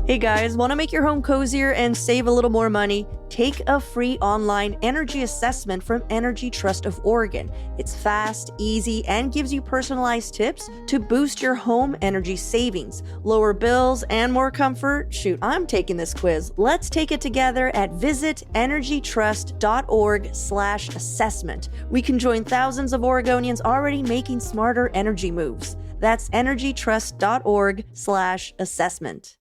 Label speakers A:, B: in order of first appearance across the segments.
A: Hey guys, want to make your home cozier and save a little more money? Take a free online energy assessment from Energy Trust of Oregon. It's fast, easy, and gives you personalized tips to boost your home energy savings, lower bills, and more comfort. Shoot, I'm taking this quiz. Let's take it together at visitenergytrust.org/assessment. We can join thousands of Oregonians already making smarter energy moves. That's energytrust.org/assessment.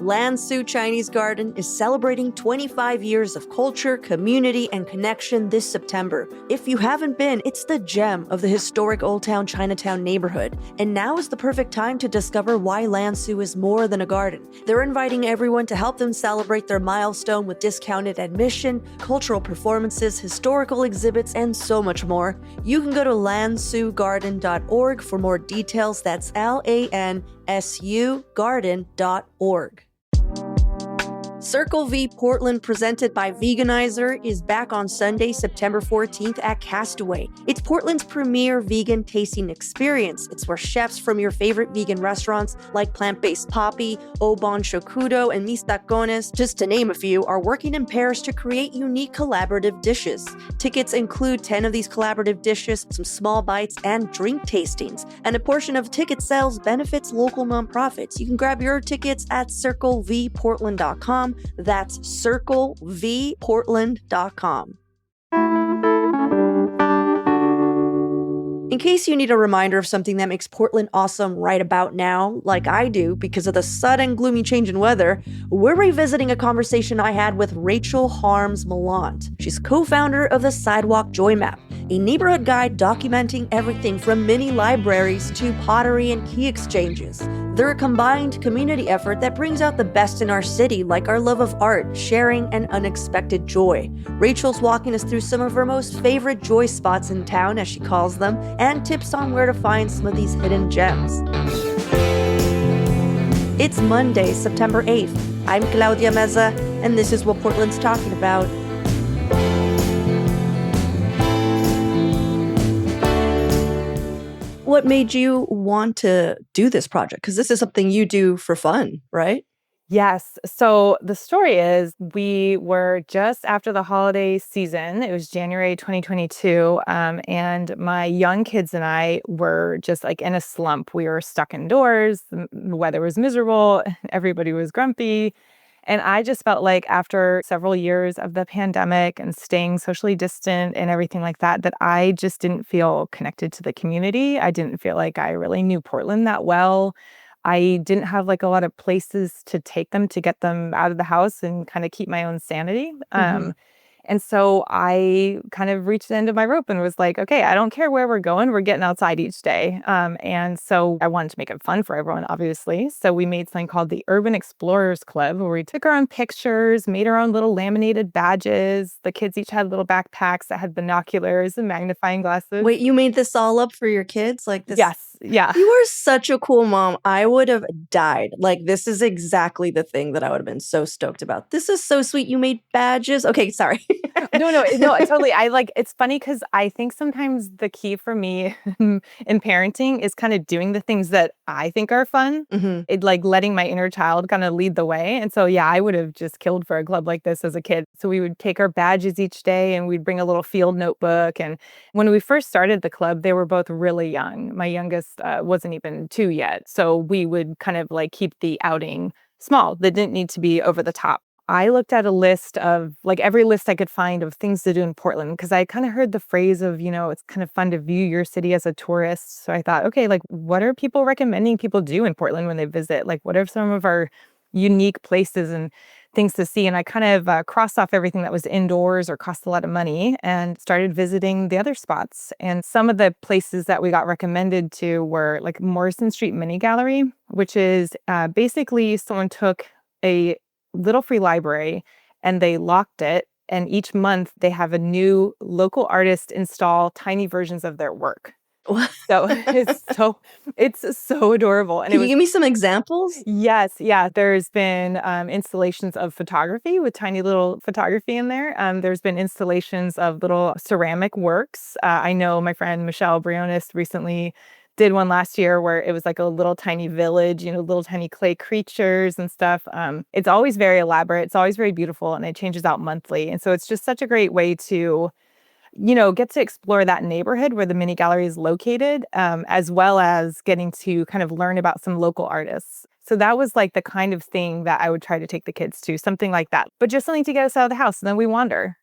A: Lansu Chinese Garden is celebrating 25 years of culture, community, and connection this September. If you haven't been, it's the gem of the historic Old Town Chinatown neighborhood. And now is the perfect time to discover why Lansu is more than a garden. They're inviting everyone to help them celebrate their milestone with discounted admission, cultural performances, historical exhibits, and so much more. You can go to lansugarden.org for more details. That's LANSU garden.org. Circle V Portland, presented by Veganizer, is back on Sunday, September 14th at Castaway. It's Portland's premier vegan tasting experience. It's where chefs from your favorite vegan restaurants like Plant-Based Papi, Au Bon Chocudo, and Mis Tacones, just to name a few, are working in pairs to create unique collaborative dishes. Tickets include 10 of these collaborative dishes, some small bites, and drink tastings. And a portion of ticket sales benefits local nonprofits. You can grab your tickets at circlevportland.com. That's circlevportland.com. In case you need a reminder of something that makes Portland awesome right about now, like I do because of the sudden gloomy change in weather, we're revisiting a conversation I had with Rachel Harms Mallant. She's co-founder of the Sidewalk Joy Map, a neighborhood guide documenting everything from mini libraries to pottery and key exchanges. They're a combined community effort that brings out the best in our city, like our love of art, sharing, and unexpected joy. Rachel's walking us through some of her most favorite joy spots in town, as she calls them, and tips on where to find some of these hidden gems. It's Monday, September 8th. I'm Claudia Meza, and this is what Portland's talking about. What made you want to do this project? Because this is something you do for fun, right?
B: Yes. So the story is we were just after the holiday season. It was January 2022. And my young kids and I were just like in a slump. We were stuck indoors. The weather was miserable. Everybody was grumpy. And I just felt like after several years of the pandemic and staying socially distant and everything like that, that I just didn't feel connected to the community. I didn't feel like I really knew Portland that well. I didn't have like a lot of places to take them to get them out of the house and kind of keep my own sanity. And so I kind of reached the end of my rope and was like, okay, I don't care where we're going. We're getting outside each day. And so I wanted to make it fun for everyone, obviously. So we made something called the Urban Explorers Club, where we took our own pictures, made our own little laminated badges. The kids each had little backpacks that had binoculars and magnifying glasses.
A: Wait, you made this all up for your kids? Like this?
B: Yes. Yeah.
A: You are such a cool mom. I would have died. Like, this is exactly the thing that I would have been so stoked about. This is so sweet. You made badges. Okay, sorry.
B: No, totally. It's funny because I think sometimes the key for me in parenting is kind of doing the things that I think are fun. It like letting my inner child kind of lead the way. And so, yeah, I would have just killed for a club like this as a kid. So we would take our badges each day and we'd bring a little field notebook. And when we first started the club, they were both really young. My youngest wasn't even 2 yet. So we would kind of like keep the outing small. They didn't need to be over the top. I looked at a list of like every list I could find of things to do in Portland because I kind of heard the phrase of, it's kind of fun to view your city as a tourist. So I thought, okay, like what are people recommending people do in Portland when they visit? Like what are some of our unique places and things to see? And I kind of crossed off everything that was indoors or cost a lot of money and started visiting the other spots. And some of the places that we got recommended to were like Morrison Street Mini Gallery, which is basically someone took a little free library and they locked it. And each month they have a new local artist install tiny versions of their work. So it's so adorable. And
A: Can you give me some examples?
B: Yes. Yeah. There's been installations of photography with tiny little photography in there. There's been installations of little ceramic works. I know my friend Michelle Briones recently did one last year where it was like a little tiny village, little tiny clay creatures and stuff. It's always very elaborate. It's always very beautiful, and it changes out monthly. And so it's just such a great way to get to explore that neighborhood where the mini gallery is located, as well as getting to kind of learn about some local artists. So that was like the kind of thing that I would try to take the kids to, something like that, but just something to get us out of the house, and then we wander.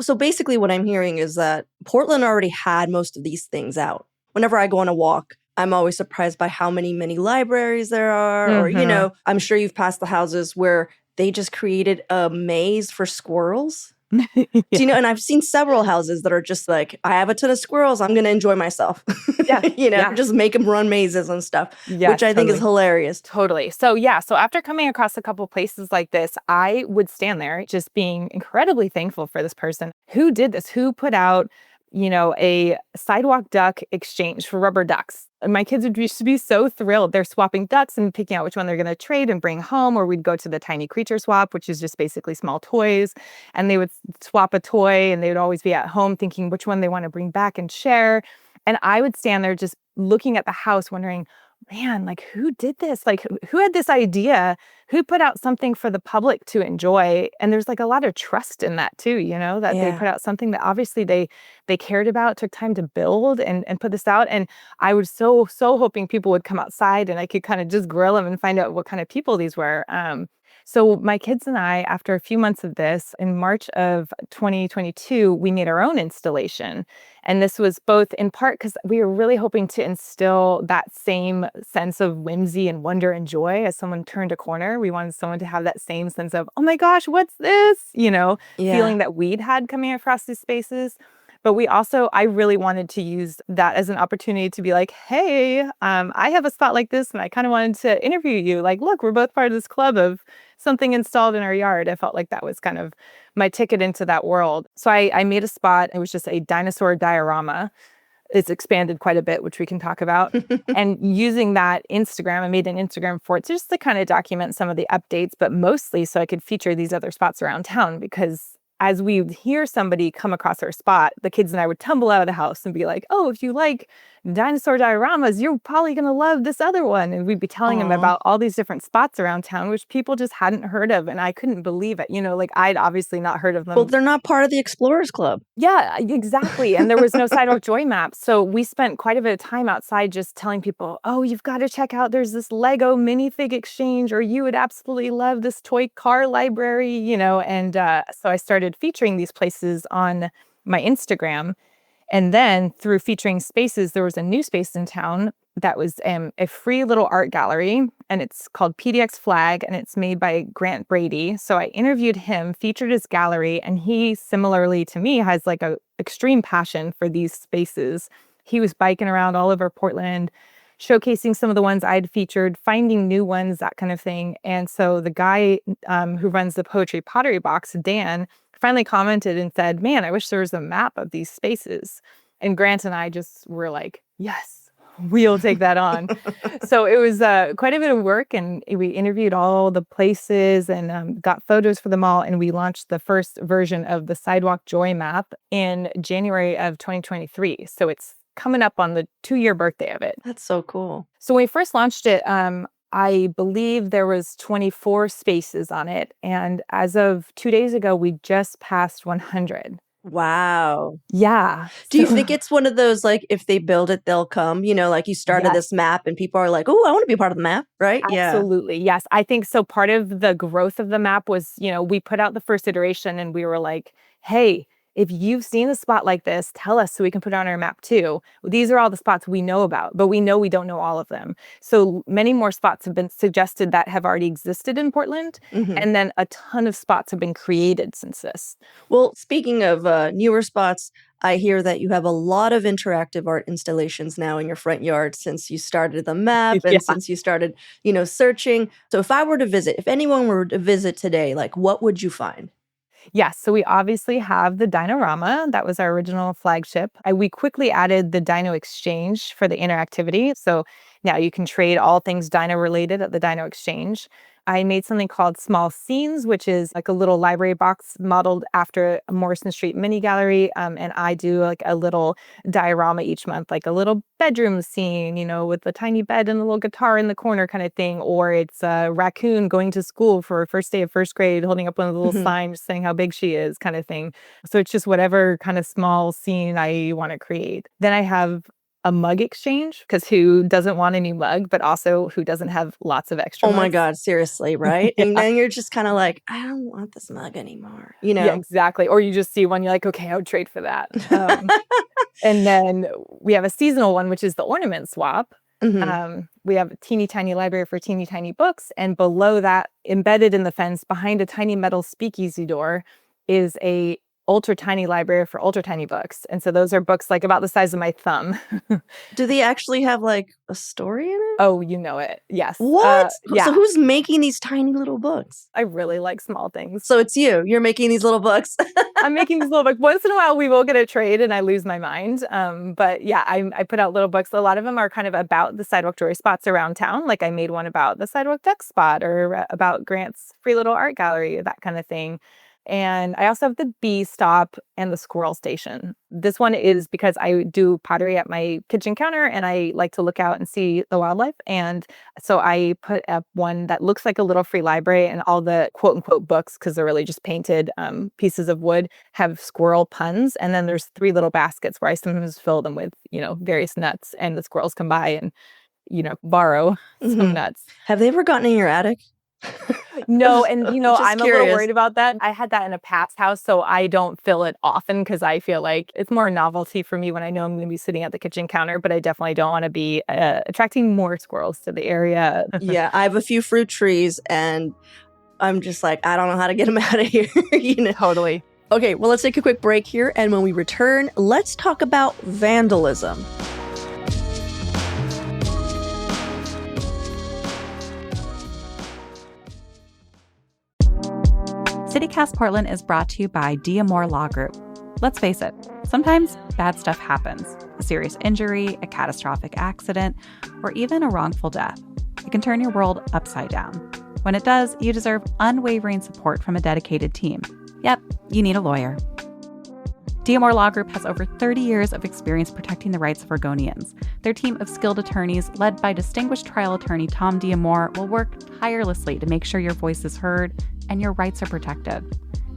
A: So basically what I'm hearing is that Portland already had most of these things out. Whenever I go on a walk, I'm always surprised by how many mini libraries there are. Or, I'm sure you've passed the houses where they just created a maze for squirrels.
B: Yeah.
A: Do you know? And I've seen several houses that are just like, I have a ton of squirrels, I'm going to enjoy myself.
B: Yeah.
A: Just make them run mazes and stuff,
B: Yes,
A: which I think is hilarious.
B: Totally. So after coming across a couple places like this, I would stand there just being incredibly thankful for this person who did this, who put out, a sidewalk duck exchange for rubber ducks. And my kids would used to be so thrilled. They're swapping ducks and picking out which one they're going to trade and bring home, or we'd go to the tiny creature swap, which is just basically small toys. And they would swap a toy, and they would always be at home thinking which one they want to bring back and share. And I would stand there just looking at the house wondering, man, like, who did this? Like, who had this idea? Who put out something for the public to enjoy? And there's like a lot of trust in that too, that they put out something that obviously they cared about, took time to build and put this out. And I was so hoping people would come outside and I could kind of just grill them and find out what kind of people these were. So my kids and I, after a few months of this, in March of 2022, we made our own installation. And this was both in part because we were really hoping to instill that same sense of whimsy and wonder and joy as someone turned a corner. We wanted someone to have that same sense of, oh my gosh, what's this? Feeling that we'd had coming across these spaces. But I really wanted to use that as an opportunity to be like, hey, I have a spot like this and I kind of wanted to interview you. Like, look, we're both part of this club of something installed in our yard. I felt like that was kind of my ticket into that world. So I made a spot. It was just a dinosaur diorama. It's expanded quite a bit, which we can talk about. And using that Instagram, I made an Instagram for it just to kind of document some of the updates, but mostly so I could feature these other spots around town, because as we would hear somebody come across our spot, the kids and I would tumble out of the house and be like, oh, if you like dinosaur dioramas, you're probably going to love this other one. And we'd be telling them about all these different spots around town, which people just hadn't heard of. And I couldn't believe it. Like I'd obviously not heard of them.
A: Well, they're not part of the Explorers Club.
B: Yeah, exactly. And there was no Sidewalk Joy map. So we spent quite a bit of time outside just telling people, oh, you've got to check out, there's this Lego minifig exchange, or you would absolutely love this toy car library, And so I started featuring these places on my Instagram. And then through featuring spaces, there was a new space in town that was a free little art gallery, and it's called PDX Flag, and it's made by Grant Brady. So I interviewed him, featured his gallery, and he, similarly to me, has like a extreme passion for these spaces. He was biking around all over Portland, showcasing some of the ones I'd featured, finding new ones, that kind of thing. And so the guy who runs the Poetry Pottery Box, Dan, finally commented and said, man, I wish there was a map of these spaces. And Grant and I just were like, yes, we'll take that on. So it was quite a bit of work, and we interviewed all the places and got photos for them all. And we launched the first version of the Sidewalk Joy map in January of 2023. So it's coming up on the 2-year birthday of it.
A: That's so cool.
B: So when we first launched it, I believe there was 24 spaces on it. And as of 2 days ago, we just passed 100.
A: Wow.
B: Yeah.
A: Do you think it's one of those, like, if they build it, they'll come? Like you started this map and people are like, oh, I want to be part of the map, right?
B: Absolutely. Yeah. Yes. I think so. Part of the growth of the map was, we put out the first iteration and we were like, hey, if you've seen a spot like this, tell us so we can put it on our map too. These are all the spots we know about, but we know we don't know all of them. So many more spots have been suggested that have already existed in Portland. Mm-hmm. And then a ton of spots have been created since this.
A: Well, speaking of newer spots, I hear that you have a lot of interactive art installations now in your front yard since you started the map and since you started, searching. So if I were to visit, if anyone were to visit today, like, what would you find?
B: Yes, so we obviously have the Dinorama. That was our original flagship. We quickly added the Dino Exchange for the interactivity. So now you can trade all things Dino related at the Dino Exchange. I made something called Small Scenes, which is like a little library box modeled after a Morrison Street mini gallery. And I do like a little diorama each month, like a little bedroom scene, with a tiny bed and a little guitar in the corner kind of thing. Or it's a raccoon going to school for first day of first grade, holding up one of the little signs saying how big she is kind of thing. So it's just whatever kind of small scene I want to create. Then I have a mug exchange, because who doesn't want a new mug, but also who doesn't have lots of extra
A: Oh
B: mugs?
A: my God, seriously, right?
B: Yeah.
A: And then you're just kind of like, I don't want this mug anymore,
B: Yeah, exactly. Or you just see one, you're like, okay, I would trade for that. And then we have a seasonal one, which is the ornament swap. We have a teeny tiny library for teeny tiny books. And below that, embedded in the fence behind a tiny metal speakeasy door, is a ultra tiny library for ultra tiny books. And so those are books like about the size of my thumb.
A: Do they actually have like a story in it?
B: Oh, you know it. Yes.
A: What?
B: Yeah.
A: So who's making these tiny little books?
B: I really like small things.
A: So it's you. You're making these little books.
B: I'm making these little books. Once in a while, we will get a trade and I lose my mind. But yeah, I put out little books. A lot of them are kind of about the sidewalk jewelry spots around town. Like I made one about the sidewalk deck spot, or about Grant's free little art gallery, that kind of thing. And I also have the bee stop and the squirrel station. This one is because I do pottery at my kitchen counter and I like to look out and see the wildlife. And so I put up one that looks like a little free library, and all the quote unquote books, because they're really just painted pieces of wood, have squirrel puns. And then there's 3 little baskets where I sometimes fill them with, various nuts, and the squirrels come by and, borrow some nuts.
A: Have they ever gotten in your attic?
B: No, and I'm
A: curious.
B: a little worried about that. I had that in a past house, so I don't fill it often because I feel like it's more novelty for me when I know I'm going to be sitting at the kitchen counter, but I definitely don't want to be attracting more squirrels to the area.
A: Yeah, I have a few fruit trees and I'm just like, I don't know how to get them out of here.
B: Totally.
A: Okay, well, let's take a quick break here. And when we return, let's talk about vandalism.
C: CityCast Portland is brought to you by Diamore Law Group. Let's face it, sometimes bad stuff happens. A serious injury, a catastrophic accident, or even a wrongful death. It can turn your world upside down. When it does, you deserve unwavering support from a dedicated team. Yep, you need a lawyer. Diamore Law Group has over 30 years of experience protecting the rights of Oregonians. Their team of skilled attorneys, led by distinguished trial attorney Tom Diamore, will work tirelessly to make sure your voice is heard and your rights are protected.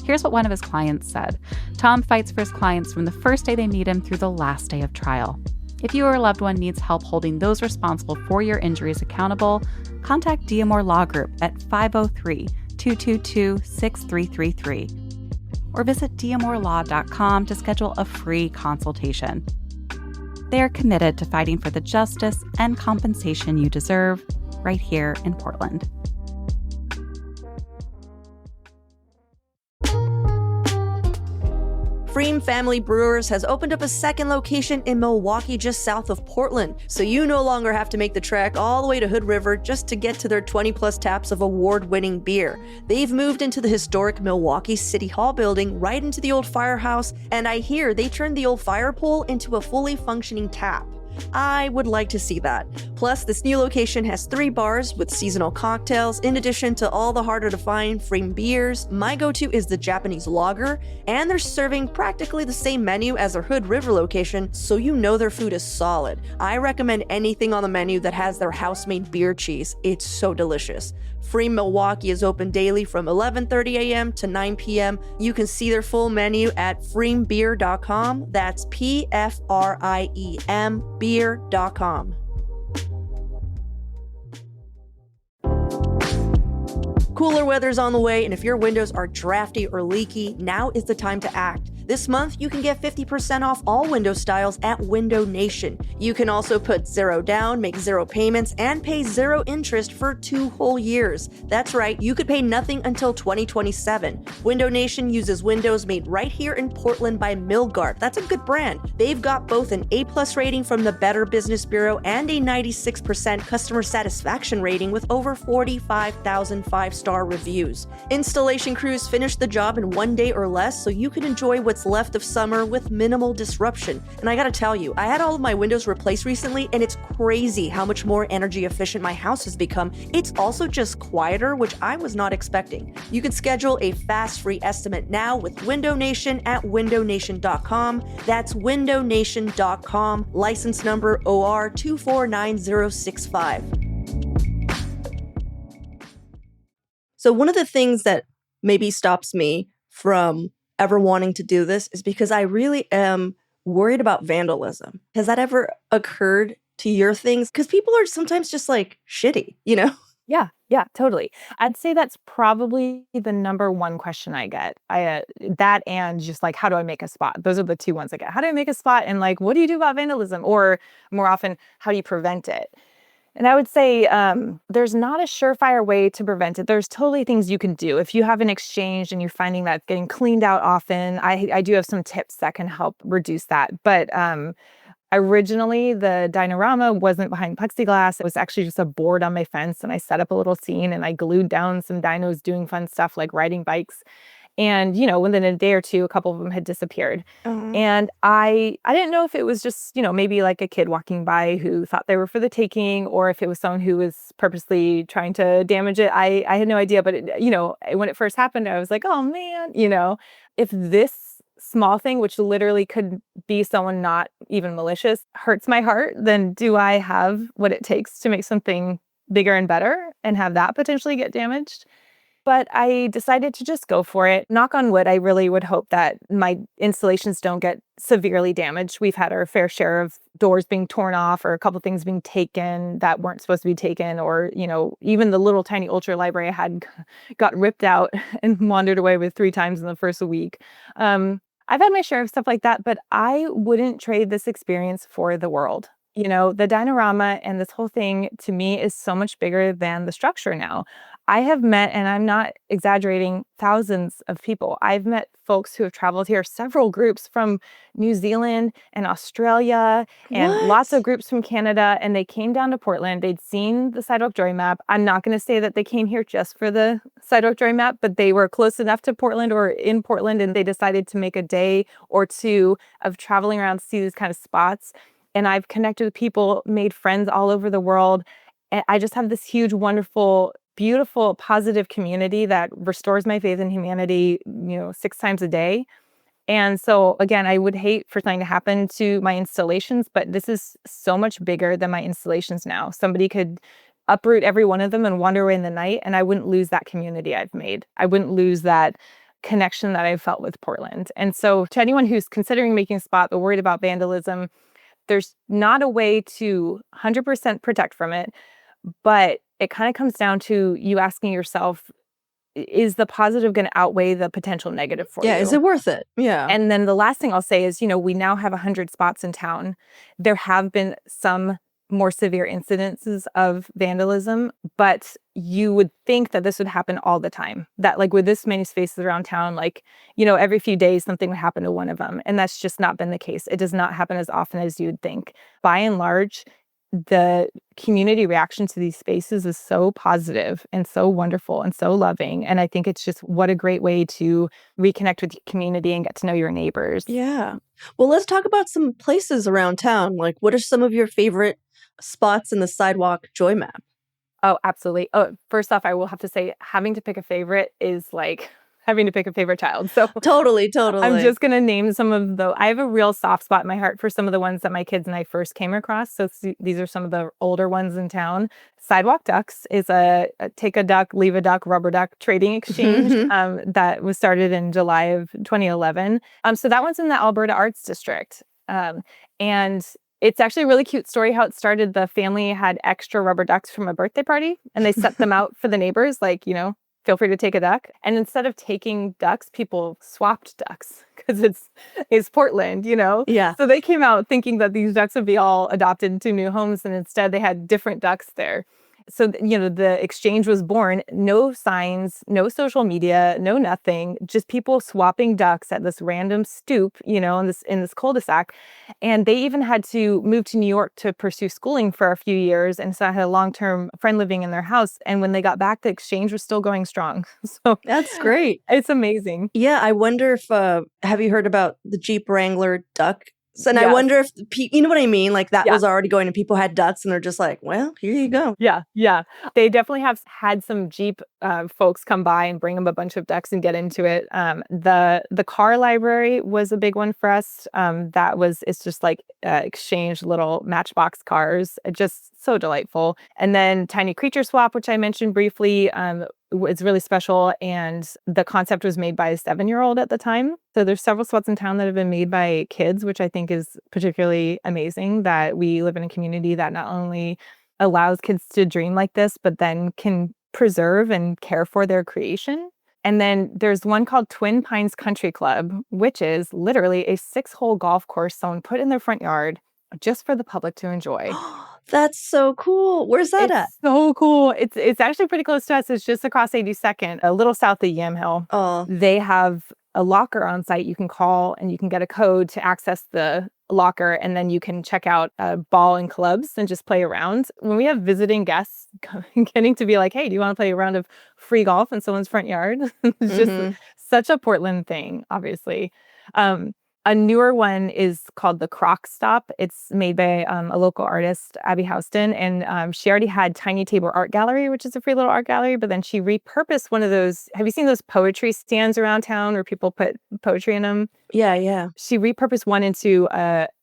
C: Here's what one of his clients said. Tom fights for his clients from the first day they meet him through the last day of trial. If you or a loved one needs help holding those responsible for your injuries accountable, contact Diamore Law Group at 503-222-6333 or visit diamorelaw.com to schedule a free consultation. They are committed to fighting for the justice and compensation you deserve right here in Portland.
A: Freem Family Brewers has opened up a second location in Milwaukee just south of Portland, so you no longer have to make the trek all the way to Hood River just to get to their 20-plus taps of award-winning beer. They've moved into the historic Milwaukee City Hall building right into the old firehouse, and I hear they turned the old fire pole into a fully functioning tap. I would like to see that. Plus, this new location has 3 bars with seasonal cocktails, in addition to all the harder to find Freem beers. My go-to is the Japanese lager, and they're serving practically the same menu as their Hood River location, so you know their food is solid. I recommend anything on the menu that has their house-made beer cheese. It's so delicious. Freem Milwaukee is open daily from 11:30 a.m. to 9 p.m. You can see their full menu at freembeer.com. That's P-F-R-I-E-M beer.com. Cooler weather's on the way, and if your windows are drafty or leaky, now is the time to act. This month, you can get 50% off all window styles at Window Nation. You can also put 0 down, make 0 payments, and pay 0 interest for 2 whole years. That's right, you could pay nothing until 2027. Window Nation uses windows made right here in Portland by Milgard. That's a good brand. They've got both an A+ rating from the Better Business Bureau and a 96% customer satisfaction rating with over 45,000 5-star reviews. Installation crews finish the job in 1 day or less, so you can enjoy what's what's left of summer with minimal disruption. And I gotta tell you, I had all of my windows replaced recently, and it's crazy how much more energy efficient my house has become. It's also just quieter, which I was not expecting. You can schedule a fast free estimate now with Window Nation at windownation.com. That's windownation.com, license number OR 249065. So one of the things that maybe stops me from ever wanting to do this is because I really am worried about vandalism. Has that ever occurred to your things? Because people are sometimes just like shitty, you know?
B: Yeah, totally. I'd say that's probably the number one question I get. That and just like, how do I make a spot? Those are the two ones I get. How do I make a spot? And like, what do you do about vandalism? Or more often, how do you prevent it? And I would say there's not a surefire way to prevent it. There's totally things you can do. If you have an exchange and you're finding that getting cleaned out often, I do have some tips that can help reduce that. But originally, the dinorama wasn't behind plexiglass. It was actually just a board on my fence, and I set up a little scene and I glued down some dinos doing fun stuff like riding bikes. And, within a day or two, a couple of them had disappeared. And I didn't know if it was just, maybe like a kid walking by who thought they were for the taking, or if it was someone who was purposely trying to damage it. I had no idea. But, when it first happened, I was like, oh, man, if this small thing, which literally could be someone not even malicious, hurts my heart, then do I have what it takes to make something bigger and better and have that potentially get damaged? But I decided to just go for it. Knock on wood, I really would hope that my installations don't get severely damaged. We've had our fair share of doors being torn off or a couple things being taken that weren't supposed to be taken, or, even the little tiny ultra library I had got ripped out and wandered away with 3 times in the first week. I've had my share of stuff like that, but I wouldn't trade this experience for the world. The dinorama and this whole thing to me is so much bigger than the structure now. I have met, and I'm not exaggerating, thousands of people. I've met folks who have traveled here, several groups from New Zealand and Australia, and lots of groups from Canada, and they came down to Portland. They'd seen the Sidewalk Joy Map. I'm not going to say that they came here just for the Sidewalk Joy Map, but they were close enough to Portland or in Portland, and they decided to make a day or two of traveling around to see these kind of spots. And I've connected with people, made friends all over the world. And I just have this huge, wonderful, beautiful, positive community that restores my faith in humanity, 6 times a day. And so, again, I would hate for something to happen to my installations, but this is so much bigger than my installations now. Somebody could uproot every one of them and wander away in the night, and I wouldn't lose that community I've made. I wouldn't lose that connection that I've felt with Portland. And so to anyone who's considering making a spot but worried about vandalism, there's not a way to 100% protect from it, but it kind of comes down to you asking yourself, is the positive going to outweigh the potential negative for you?
A: Yeah, is it worth it? Yeah.
B: And then the last thing I'll say is, we now have 100 spots in town. There have been some more severe incidences of vandalism, but you would think that this would happen all the time. That like with this many spaces around town, every few days something would happen to one of them. And that's just not been the case. It does not happen as often as you'd think. By and large, the community reaction to these spaces is so positive and so wonderful and so loving. And I think it's just what a great way to reconnect with your community and get to know your neighbors.
A: Yeah. Well, let's talk about some places around town. Like, what are some of your favorite spots in the Sidewalk Joy Map?
B: Oh, absolutely. Oh, first off, I will have to say having to pick a favorite is like having to pick a favorite child. So
A: Totally.
B: I'm just going to name some of I have a real soft spot in my heart for some of the ones that my kids and I first came across. So these are some of the older ones in town. Sidewalk Ducks is a take a duck, leave a duck, rubber duck trading exchange that was started in July of 2011. So that one's in the Alberta Arts District. And it's actually a really cute story how it started. The family had extra rubber ducks from a birthday party, and they set them out for the neighbors, feel free to take a duck. And instead of taking ducks, people swapped ducks because it's Portland,
A: Yeah.
B: So they came out thinking that these ducks would be all adopted into new homes, and instead they had different ducks there. So, the exchange was born, no signs, no social media, no nothing, just people swapping ducks at this random stoop, in this cul-de-sac. And they even had to move to New York to pursue schooling for a few years. And so I had a long-term friend living in their house. And when they got back, the exchange was still going strong. So
A: That's great.
B: it's amazing.
A: Yeah, I wonder if have you heard about the Jeep Wrangler duck? And I
B: Yes.
A: wonder if you know what I mean? Like that
B: Yeah.
A: was already going and people had ducks and they're just like, well, here you go.
B: Yeah. They definitely have had some Jeep folks come by and bring them a bunch of ducks and get into it. The car library was a big one for us. It's just like exchange little Matchbox cars. Just so delightful. And then Tiny Creature Swap, which I mentioned briefly, it's really special. And the concept was made by a 7-year-old at the time. So there's several sweats in town that have been made by kids, which I think is particularly amazing that we live in a community that not only allows kids to dream like this, but then can preserve and care for their creation. And then there's one called Twin Pines Country Club, which is literally a 6-hole golf course someone put in their front yard just for the public to enjoy.
A: That's so cool. Where's that at?
B: It's so cool. It's actually pretty close to us. It's just across 82nd, a little south of Yamhill.
A: Oh,
B: They have a locker on site you can call and you can get a code to access the locker, and then you can check out a ball and clubs and just play around. When we have visiting guests getting to be like, hey, do you want to play a round of free golf in someone's front yard? It's just such a Portland thing, obviously. A newer one is called the Croc Stop. It's made by a local artist, Abby Houston, and she already had Tiny Table Art Gallery, which is a free little art gallery, but then she repurposed one of those. Have you seen those poetry stands around town where people put poetry in them?
A: Yeah.
B: She repurposed one into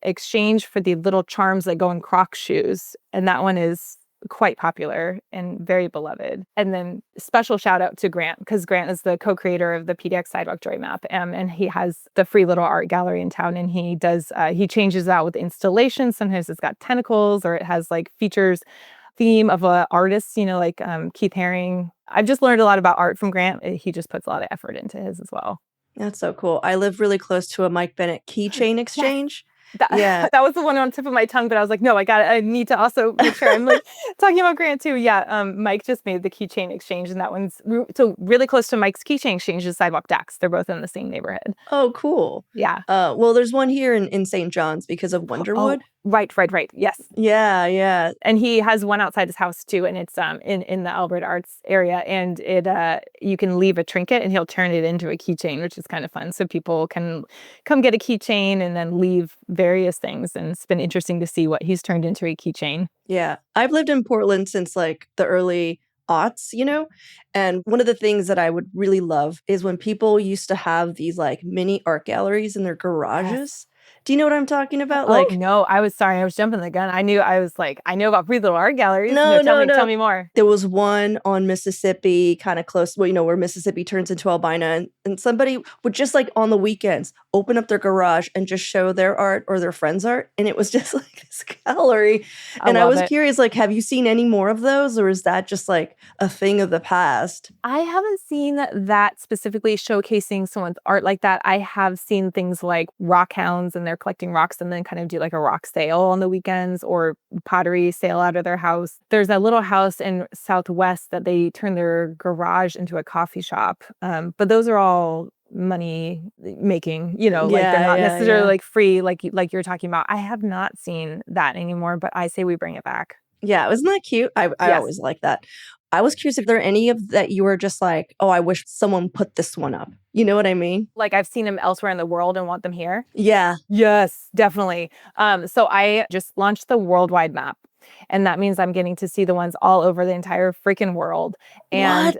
B: exchange for the little charms that go in Croc shoes, and that one is quite popular and very beloved. And then special shout out to Grant, because Grant is the co-creator of the PDX Sidewalk Joy Map, and he has the free little art gallery in town, and he changes out with installations. Sometimes it's got tentacles or it has like features theme of a artist, like Keith Haring. I've just learned a lot about art from Grant. He just puts a lot of effort into his as well.
A: That's so cool. I live really close to a Mike Bennett keychain exchange.
B: That was the one on the tip of my tongue, but I was like, no, I need to also make sure I'm like talking about Grant too. Yeah. Mike just made the keychain exchange, and that one's so really close to Mike's keychain exchange is Sidewalk Dax. They're both in the same neighborhood.
A: Oh, cool.
B: Yeah.
A: Well, there's one here in St. John's because of Wonderwood.
B: Oh, right. Yes.
A: Yeah.
B: And he has one outside his house too, and it's in the Albert Arts area, and it you can leave a trinket and he'll turn it into a keychain, which is kind of fun. So people can come get a keychain and then leave various things, and it's been interesting to see what he's turned into a keychain.
A: Yeah. I've lived in Portland since like the early aughts, and one of the things that I would really love is when people used to have these like mini art galleries in their garages. Yes. Do you know what I'm talking about?
B: Oh, no, I was jumping the gun. I know about free little art galleries.
A: No.
B: Tell me more.
A: There was one on Mississippi, kind of close, where Mississippi turns into Albina, and somebody would just like on the weekends open up their garage and just show their art or their friends' art. And it was just like this gallery. And I was curious, like, have you seen any more of those, or is that just like a thing of the past?
B: I haven't seen that specifically showcasing someone's art like that. I have seen things like rock hounds, and they're collecting rocks and then kind of do like a rock sale on the weekends, or pottery sale out of their house. There's a little house in Southwest that they turn their garage into a coffee shop. But those are all money making, they're not necessarily like free, like you're talking about. I have not seen that anymore, but I say we bring it back.
A: Yeah, isn't that cute? I always like that. I was curious if there are any of that you were just like, oh, I wish someone put this one up. You know what I mean?
B: Like I've seen them elsewhere in the world and want them here.
A: Yeah.
B: Yes, definitely. So I just launched the worldwide map. And that means I'm getting to see the ones all over the entire freaking world. And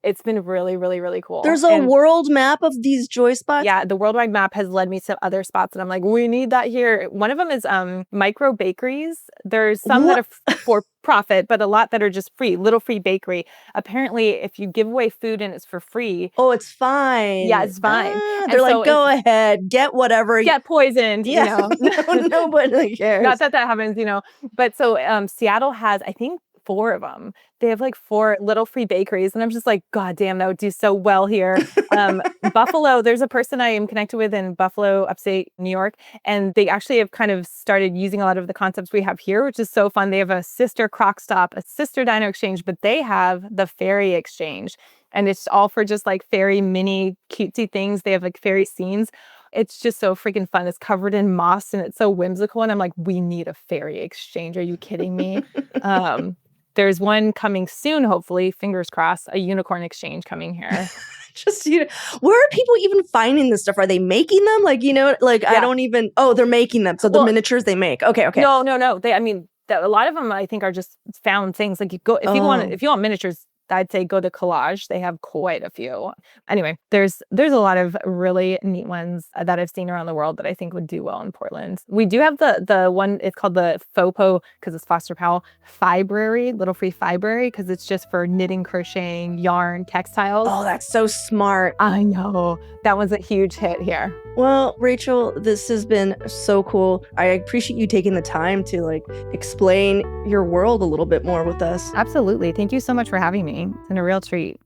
B: it's been really, really, really cool.
A: There's a world map of these joy spots?
B: Yeah, the worldwide map has led me to other spots. And I'm like, we need that here. One of them is micro bakeries. There's some that are for profit, but a lot that are just free, little free bakery. Apparently, if you give away food and it's for free.
A: Oh, it's fine.
B: Yeah, it's fine.
A: They're like, go ahead, get whatever.
B: Get poisoned,
A: Nobody cares.
B: Not that happens, But so Seattle has, I think, 4 of them. They have like 4 little free bakeries. And I'm just like, God damn, that would do so well here. Buffalo, there's a person I am connected with in Buffalo, upstate New York. And they actually have kind of started using a lot of the concepts we have here, which is so fun. They have a sister Croc Stop, a sister Dino Exchange, but they have the Fairy Exchange. And it's all for just like fairy mini cutesy things. They have like fairy scenes. It's just so freaking fun. It's covered in moss and it's so whimsical. And I'm like, we need a fairy exchange. Are you kidding me? There's one coming soon, hopefully, fingers crossed, a unicorn exchange coming here.
A: Just, where are people even finding this stuff? Are they making them? Like, yeah. I don't even, they're making them. So the miniatures they make. Okay.
B: No. A lot of them I think are just found things. Like if you want miniatures, I'd say go to Collage. They have quite a few. Anyway, there's a lot of really neat ones that I've seen around the world that I think would do well in Portland. We do have the one, it's called the FOPO, because it's Foster Powell, Fibrary, Little Free Fibrary, because it's just for knitting, crocheting, yarn, textiles.
A: Oh, that's so smart.
B: I know. That was a huge hit here.
A: Well, Rachel, this has been so cool. I appreciate you taking the time to explain your world a little bit more with us.
B: Absolutely. Thank you so much for having me. It's been a real treat.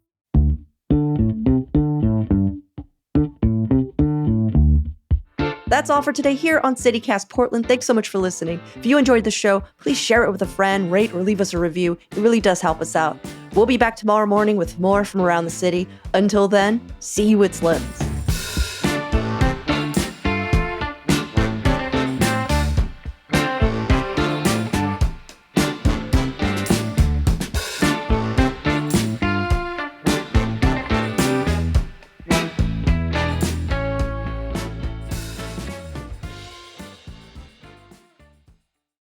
A: That's all for today here on CityCast Portland. Thanks so much for listening. If you enjoyed the show, please share it with a friend, rate or leave us a review. It really does help us out. We'll be back tomorrow morning with more from around the city. Until then, see you at Slim's.